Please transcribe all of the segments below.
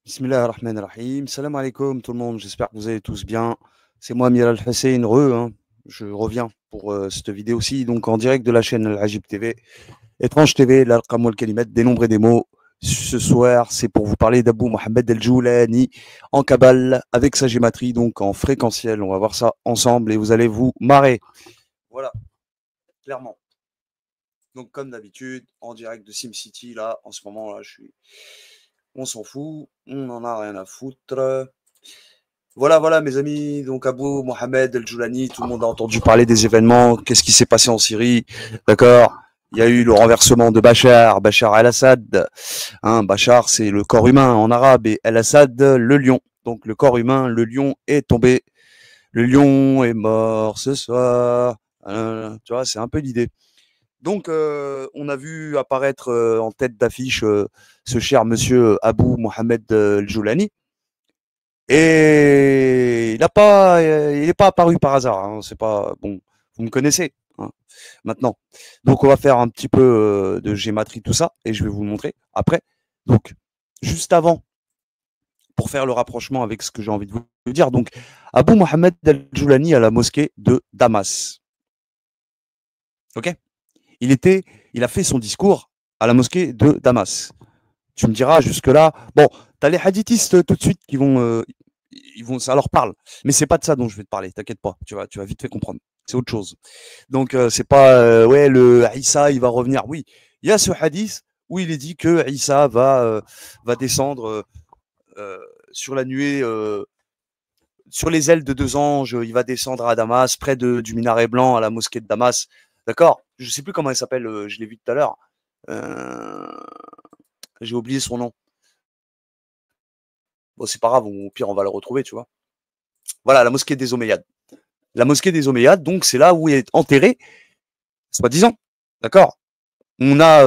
Bismillah ar-Rahman ar-Rahim. Salam alaikum tout le monde, j'espère que vous allez tous bien. C'est moi Amir Al-Hussein hein. Je reviens pour cette vidéo aussi, donc en direct de la chaîne Al-Ajib TV. Étrange TV, l'Al-Qam wal-Kalimat, dénombré des mots. Ce soir, c'est pour vous parler d'Abou Mohamed El-Joulani en Kabbale avec sa gématrie, donc en fréquentiel. On va voir ça ensemble et vous allez vous marrer. Voilà, clairement. Donc comme d'habitude, en direct de SimCity, là, en ce moment, là, on s'en fout, on en a rien à foutre. Voilà, mes amis. Donc, Abou Mohamed El-Joulani, tout le monde a entendu parler des événements. Qu'est-ce qui s'est passé en Syrie? D'accord. Il y a eu le renversement de Bachar el-Assad. Bachar, c'est le corps humain en arabe et el-Assad, le lion. Donc, le corps humain, le lion est tombé. Le lion est mort ce soir. Tu vois, c'est un peu l'idée. Donc, on a vu apparaître en tête d'affiche ce cher monsieur Abou Mohamed El-Joulani. Et il n'est pas apparu par hasard. C'est pas bon. Vous me connaissez maintenant. Donc on va faire un petit peu de gématrie tout ça et je vais vous le montrer après. Donc juste avant, pour faire le rapprochement avec ce que j'ai envie de vous dire. Donc Abou Mohamed Al-Joulani à la mosquée de Damas. Ok. Il a fait son discours à la mosquée de Damas. Tu me diras jusque là. Bon, t'as les hadithistes tout de suite qui vont ça leur parle. Mais c'est pas de ça dont je vais te parler, t'inquiète pas, tu vas vite fait comprendre. C'est autre chose. Donc c'est pas ouais le Issa il va revenir. Oui, il y a ce hadith où il est dit que Issa va descendre sur la nuée sur les ailes de deux anges, il va descendre à Damas près du minaret blanc à la mosquée de Damas. D'accord? Je sais plus comment il s'appelle, je l'ai vu tout à l'heure. Euh, j'ai oublié son nom. Bon, c'est pas grave, au pire on va le retrouver, tu vois. Voilà, la mosquée des Omeyyades. La mosquée des Omeyyades, donc c'est là où il est enterré, soi-disant. D'accord. On a,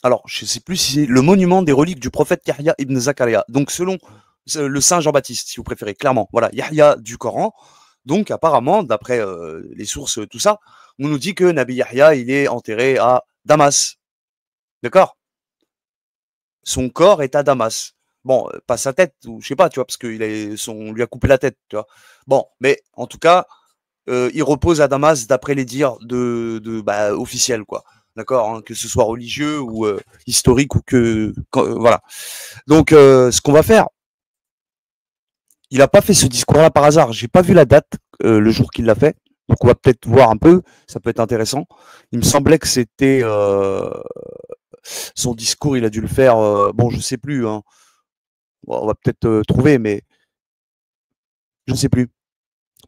alors je sais plus si c'est le monument des reliques du prophète Yahya ibn Zakaria. Donc selon le saint Jean-Baptiste, si vous préférez, clairement. Voilà, Yahya du Coran. Donc apparemment, d'après les sources, tout ça, on nous dit que Nabi Yahya, il est enterré à Damas. D'accord. Son corps est à Damas. Bon, pas sa tête, ou je sais pas, tu vois, parce qu'on lui a coupé la tête, tu vois. Bon, mais en tout cas, il repose à Damas d'après les dires officiels, quoi. D'accord, hein, que ce soit religieux ou historique ou voilà. Donc, ce qu'on va faire, il n'a pas fait ce discours-là par hasard. J'ai pas vu la date, le jour qu'il l'a fait. Donc, on va peut-être voir un peu. Ça peut être intéressant. Il me semblait que c'était son discours. Il a dû le faire. Bon, je sais plus. Hein. Bon, on va peut-être trouver, mais je sais plus.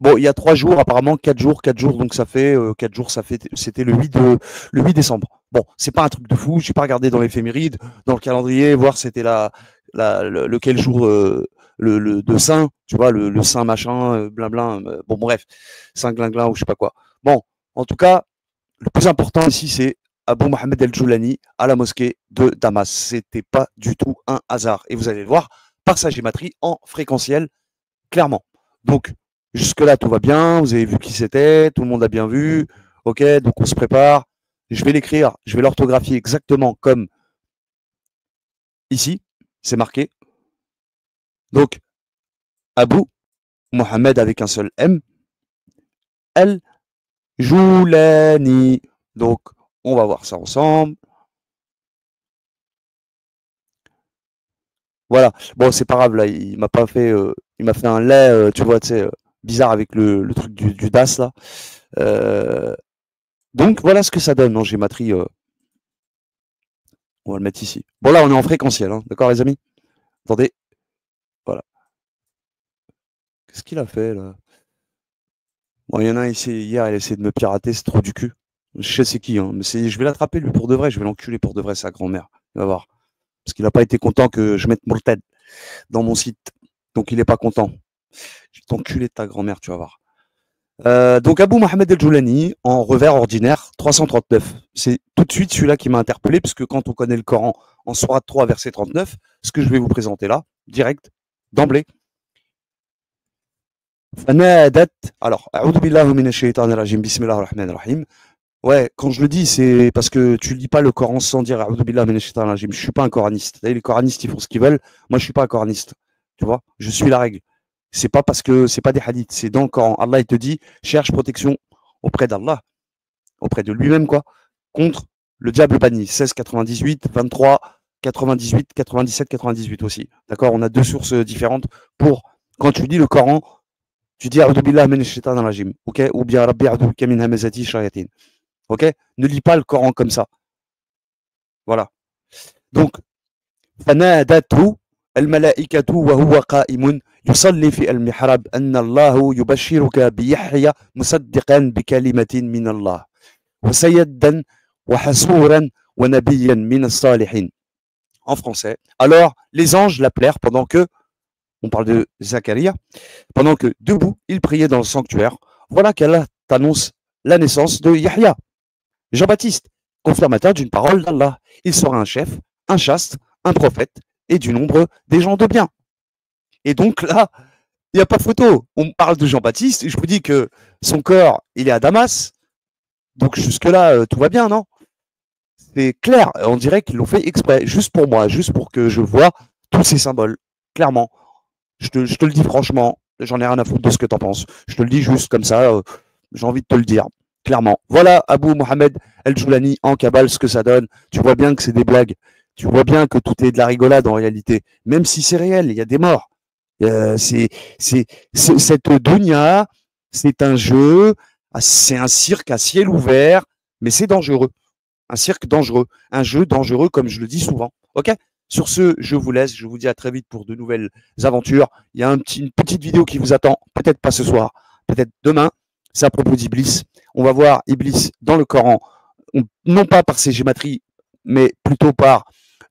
Bon, il y a 3 jours, apparemment 4 jours, donc ça fait 4 jours, c'était le 8 décembre. Bon, c'est pas un truc de fou, j'ai pas regardé dans l'éphéméride, dans le calendrier, voir c'était lequel jour de Saint, tu vois, le Saint machin, blin, bon bref, Saint Glinglin ou je sais pas quoi. Bon, en tout cas, le plus important ici, c'est Abou Mohamed El-Joulani à la mosquée de Damas. C'était pas du tout un hasard. Et vous allez le voir par sa gématrie en fréquentiel, clairement. Donc, jusque-là, tout va bien. Vous avez vu qui c'était. Tout le monde a bien vu. OK, donc on se prépare. Je vais l'écrire. Je vais l'orthographier exactement comme ici. C'est marqué. Donc, Abou Mohamed avec un seul M. El Joulani. Donc, on va voir ça ensemble. Voilà. Bon, c'est pas grave, là. Il m'a pas fait. Il m'a fait un lait, tu vois, tu sais, bizarre avec le truc du DAS, là. Donc, voilà ce que ça donne en gématrie. On va le mettre ici. Bon, là, on est en fréquentiel, hein. D'accord, les amis? Attendez. Voilà. Qu'est-ce qu'il a fait, là? Bon, il y en a un ici, hier, il a essayé de me pirater, c'est trop du cul. Je sais c'est qui, hein. Mais je vais l'attraper, lui, pour de vrai. Je vais l'enculer pour de vrai, sa grand-mère. Il va voir. Parce qu'il n'a pas été content que je mette Morted dans mon site. Donc, il n'est pas content. Je vais t'enculer de ta grand-mère, tu vas voir. Donc Abou Mohamed El-Joulani, en revers ordinaire, 339. C'est tout de suite celui-là qui m'a interpellé, puisque quand on connaît le Coran en sourate 3, verset 39, ce que je vais vous présenter là, direct, d'emblée. فنادت alors أعوذ بالله من الشيطان الرجيم بسم الله الرحمن الرحيم Ouais, quand je le dis, c'est parce que tu lis pas le Coran sans dire A'udhu billahi minash shaitanir rajim. Je suis pas un coraniste. Les coranistes, ils font ce qu'ils veulent. Moi, je suis pas un coraniste. Tu vois? Je suis la règle. C'est pas parce que c'est pas des hadiths, c'est dans le Coran. Allah, il te dit, cherche protection auprès d'Allah, auprès de lui-même, quoi, contre le diable banni. 16, 98, 23, 98, 97, 98 aussi. D'accord? On a deux sources différentes pour, quand tu lis le Coran, tu dis A'udhu billahi minash shaitanir rajim. Ok? Ou bien Rabbi a'udhu bika min hamazati shayatin. Ok? Ne lis pas le Coran comme ça. Voilà. Donc, فنادته الملائكة وهو قائم يصلي في المحراب أن الله يبشرك بيحيى مصدقا بكلمة من الله وسيدا وحسورا ونبيا من الصالحين. En français. Alors, les anges l'appelèrent pendant que, on parle de Zacharia, pendant que debout, il priait dans le sanctuaire. Voilà qu'Allah t'annonce la naissance de Yahya, Jean-Baptiste, confirmateur d'une parole d'Allah. Il sera un chef, un chaste, un prophète et du nombre des gens de bien. Et donc là, il n'y a pas photo. On parle de Jean-Baptiste et je vous dis que son corps, il est à Damas. Donc jusque-là, tout va bien, non? C'est clair. On dirait qu'ils l'ont fait exprès, juste pour moi, juste pour que je vois tous ces symboles. Clairement. Je te le dis franchement. J'en ai rien à foutre de ce que tu en penses. Je te le dis juste comme ça. J'ai envie de te le dire. Clairement. Voilà Abou Mohamed El-Joulani en Kabbale, ce que ça donne. Tu vois bien que c'est des blagues. Tu vois bien que tout est de la rigolade en réalité. Même si c'est réel, il y a des morts. Cette dunya, c'est un jeu, c'est un cirque à ciel ouvert, mais c'est dangereux. Un cirque dangereux, un jeu dangereux, comme je le dis souvent. Ok? Sur ce, je vous laisse. Je vous dis à très vite pour de nouvelles aventures. Il y a une petite vidéo qui vous attend. Peut-être pas ce soir, peut-être demain. C'est à propos d'Iblis. On va voir Iblis dans le Coran, non pas par ses gématries, mais plutôt par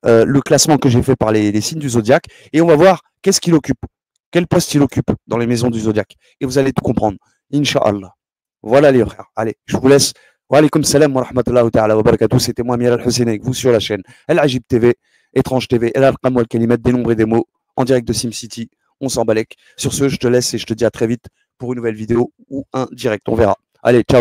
le classement que j'ai fait par les signes du zodiaque. Et on va voir qu'est-ce qu'il occupe, quel poste il occupe dans les maisons du zodiaque. Et vous allez tout comprendre. Inch'Allah. Voilà les frères. Allez, je vous laisse. Wa alaykoum salam wa rahmatullahi ta'ala wa barakatuh. C'était moi, Amiral Hussein, avec vous sur la chaîne Al-Ajib TV, Étrange TV, El Arqam wal Kalimat, des nombres et des mots, en direct de SimCity. On s'en balèque. Sur ce, je te laisse et je te dis à très vite pour une nouvelle vidéo ou un direct. On verra. Allez, ciao.